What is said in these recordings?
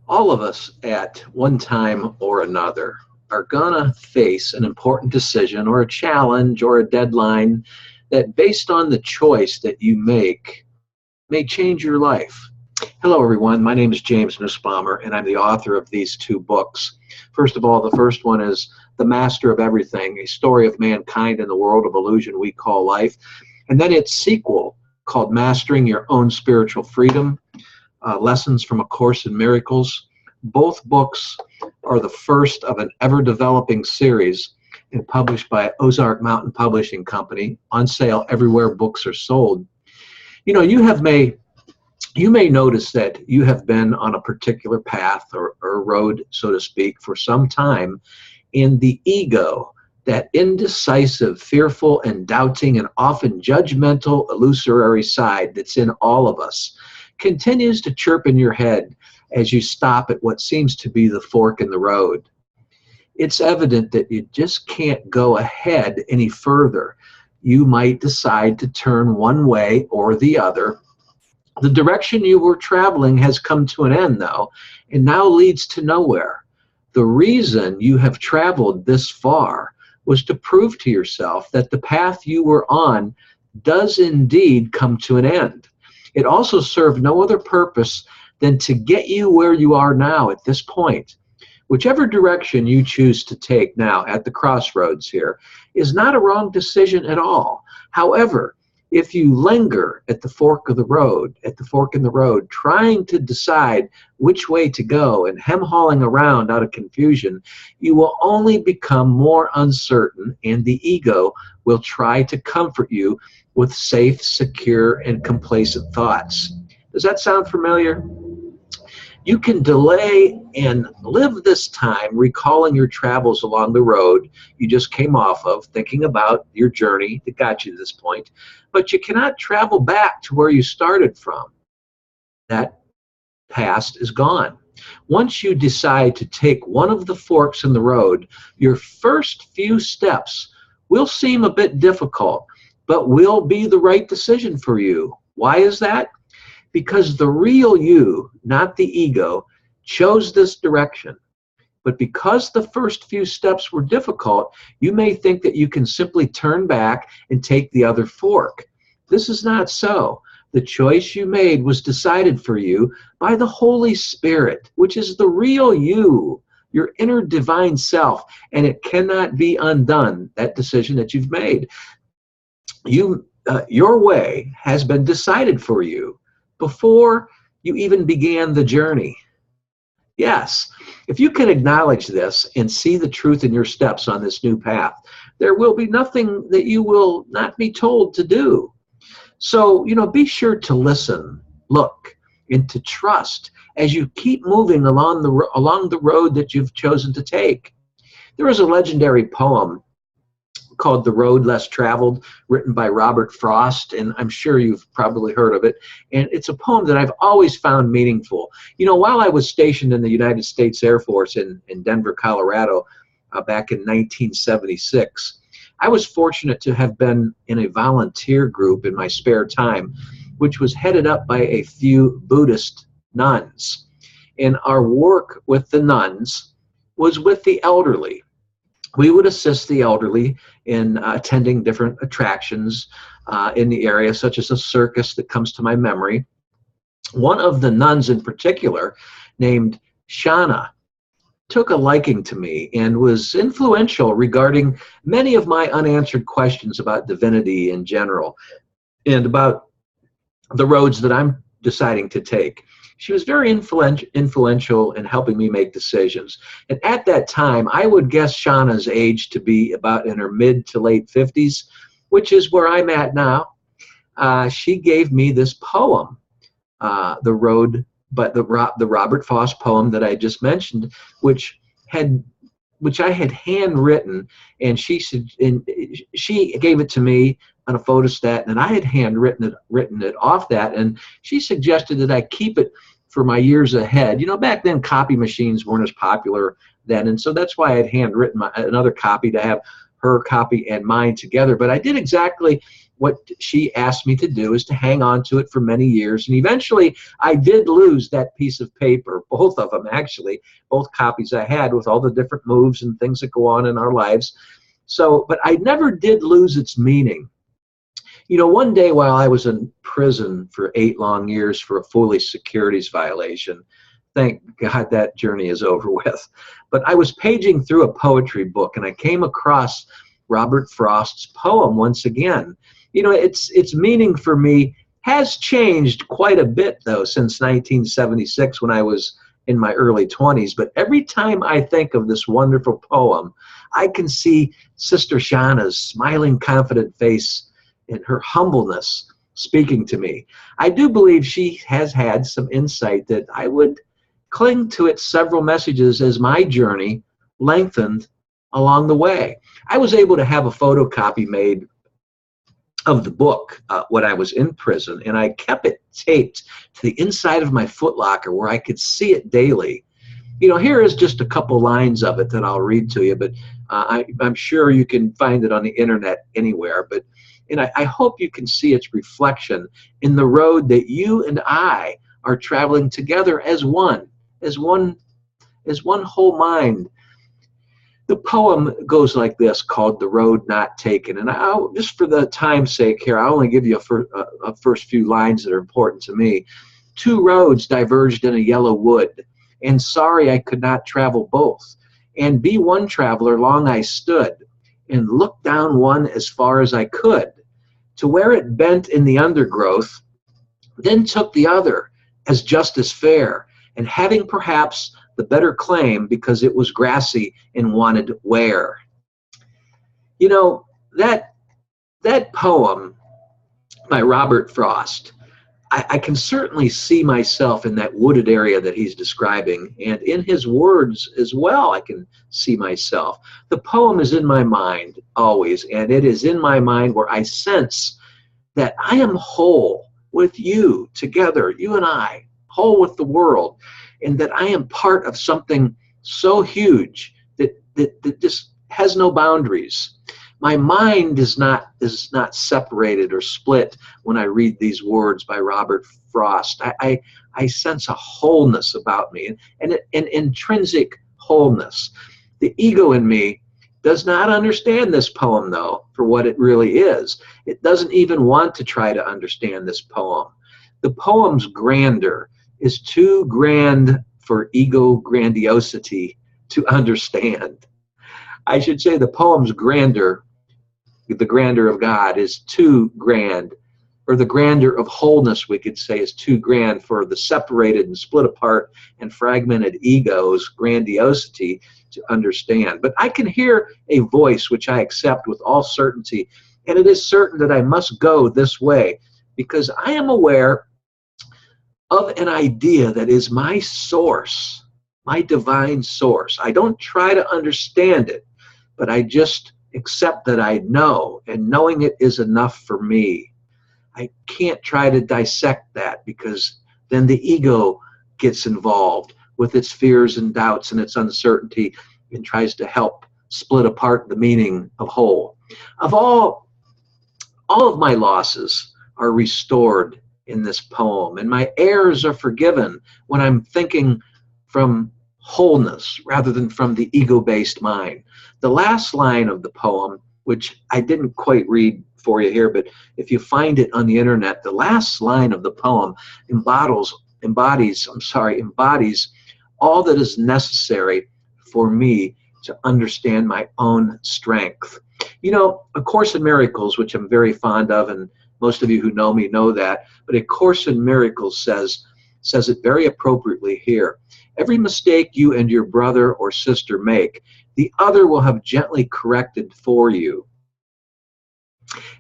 All of us at one time or another are gonna face an important decision or a challenge or a deadline that, based on the choice that you make, may change your life. Hello everyone, my name is James Nussbaumer and I'm the author of these two books. First of all, the first one is The Master of Everything, a story of mankind in the world of illusion we call life. And then its sequel called Mastering Your Own Spiritual Freedom, Lessons from A Course in Miracles. Both books are the first of an ever-developing series and published by Ozark Mountain Publishing Company, on sale everywhere books are sold. You know, you may notice that you have been on a particular path or road, so to speak, for some time, and the ego, that indecisive, fearful, and doubting, and often judgmental, illusory side that's in all of us, continues to chirp in your head as you stop at what seems to be the fork in the road. It's evident that you just can't go ahead any further. You might decide to turn one way or the other. The direction you were traveling has come to an end, though, and now leads to nowhere. The reason you have traveled this far was to prove to yourself that the path you were on does indeed come to an end. It also served no other purpose than to get you where you are now at this point. Whichever direction you choose to take now at the crossroads here is not a wrong decision at all. However, if you linger at the fork of the road, trying to decide which way to go and hem-hauling around out of confusion, you will only become more uncertain, and the ego will try to comfort you with safe, secure, and complacent thoughts. Does that sound familiar? You can delay and live this time recalling your travels along the road you just came off of, thinking about your journey that got you to this point, but you cannot travel back to where you started from. That past is gone. Once you decide to take one of the forks in the road, your first few steps will seem a bit difficult, but will be the right decision for you. Why is that? Because the real you, not the ego, chose this direction. But because the first few steps were difficult, you may think that you can simply turn back and take the other fork. This is not so. The choice you made was decided for you by the Holy Spirit, which is the real you, your inner divine self, and it cannot be undone, that decision that you've made. Your way has been decided for you before you even began the journey. Yes, if you can acknowledge this and see the truth in your steps on this new path, there will be nothing that you will not be told to do. So, be sure to listen, look, and to trust as you keep moving along the road that you've chosen to take. There is a legendary poem called The Road Less Traveled, written by Robert Frost, and I'm sure you've probably heard of it. And it's a poem that I've always found meaningful. While I was stationed in the United States Air Force in Denver, Colorado, back in 1976, I was fortunate to have been in a volunteer group in my spare time, which was headed up by a few Buddhist nuns. And our work with the nuns was with the elderly. We would assist the elderly in attending different attractions in the area, such as a circus that comes to my memory. One of the nuns in particular, named Shauna, took a liking to me and was influential regarding many of my unanswered questions about divinity in general and about the roads that I'm deciding to take. She was very influential in helping me make decisions. And at that time, I would guess Shauna's age to be about in her mid to late 50s, which is where I'm at now. She gave me this poem, The Robert Frost poem that I just mentioned, which I had handwritten, and she gave it to me on a photostat, and I had handwritten it off that, and she suggested that I keep it for my years ahead. Back then copy machines weren't as popular then, and so that's why I had handwritten another copy to have her copy and mine together. But I did exactly what she asked me to do is to hang on to it for many years. And eventually I did lose that piece of paper, both of them actually, both copies I had with all the different moves and things that go on in our lives. So, but I never did lose its meaning. You know, one day while I was in prison for 8 long years for a foolish securities violation, thank God that journey is over with, but I was paging through a poetry book and I came across Robert Frost's poem once again. You know, its meaning for me has changed quite a bit, though, since 1976 when I was in my early 20s. But every time I think of this wonderful poem, I can see Sister Shauna's smiling, confident face and her humbleness speaking to me. I do believe she has had some insight that I would cling to its several messages as my journey lengthened along the way. I was able to have a photocopy made of the book when I was in prison, and I kept it taped to the inside of my footlocker where I could see it daily. You know, here is just a couple lines of it that I'll read to you, but I'm sure you can find it on the internet anywhere. But and I hope you can see its reflection in the road that you and I are traveling together as one whole mind. The poem goes like this, called The Road Not Taken. And I'll, just for the time's sake here, I'll only give you a first few lines that are important to me. 2 roads diverged in a yellow wood, and sorry I could not travel both. And be one traveler long I stood, and looked down one as far as I could, to where it bent in the undergrowth, then took the other as just as fair, and having perhaps the better claim because it was grassy and wanted wear. You know, that poem by Robert Frost, I can certainly see myself in that wooded area that he's describing, and in his words as well I can see myself. The poem is in my mind always, and it is in my mind where I sense that I am whole with you together, you and I, whole with the world, and that I am part of something so huge that just has no boundaries. My mind is not separated or split when I read these words by Robert Frost. I sense a wholeness about me, and an intrinsic wholeness. The ego in me does not understand this poem, though, for what it really is. It doesn't even want to try to understand this poem. The poem's grandeur is too grand for ego grandiosity to understand. I should say the poem's grandeur, the grandeur of God, is too grand, or the grandeur of wholeness, we could say, is too grand for the separated and split apart and fragmented ego's grandiosity to understand. But I can hear a voice which I accept with all certainty, and it is certain that I must go this way, because I am aware of an idea that is my source, my divine source. I don't try to understand it, but I just accept that I know, and knowing it is enough for me. I can't try to dissect that, because then the ego gets involved with its fears and doubts and its uncertainty and tries to help split apart the meaning of whole. Of all of my losses are restored in this poem, and my errors are forgiven when I'm thinking from wholeness rather than from the ego-based mind. The last line of the poem, which I didn't quite read for you here, but if you find it on the internet, the last line of the poem embodies all that is necessary for me to understand my own strength. You know, A Course in Miracles, which I'm very fond of, and most of you who know me know that, but A Course in Miracles says it very appropriately here. Every mistake you and your brother or sister make, the other will have gently corrected for you.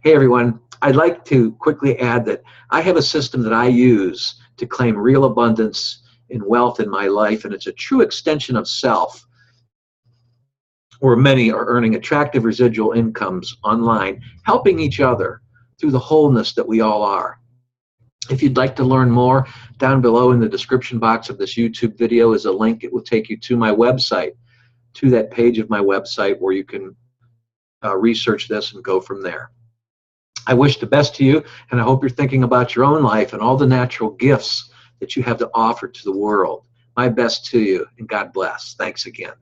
Hey everyone, I'd like to quickly add that I have a system that I use to claim real abundance and wealth in my life, and it's a true extension of self, where many are earning attractive residual incomes online, helping each other through the wholeness that we all are. If you'd like to learn more, down below in the description box of this YouTube video is a link. It will take you to my website, to that page of my website where you can research this and go from there. I wish the best to you, and I hope you're thinking about your own life and all the natural gifts that you have to offer to the world. My best to you, and God bless. Thanks again.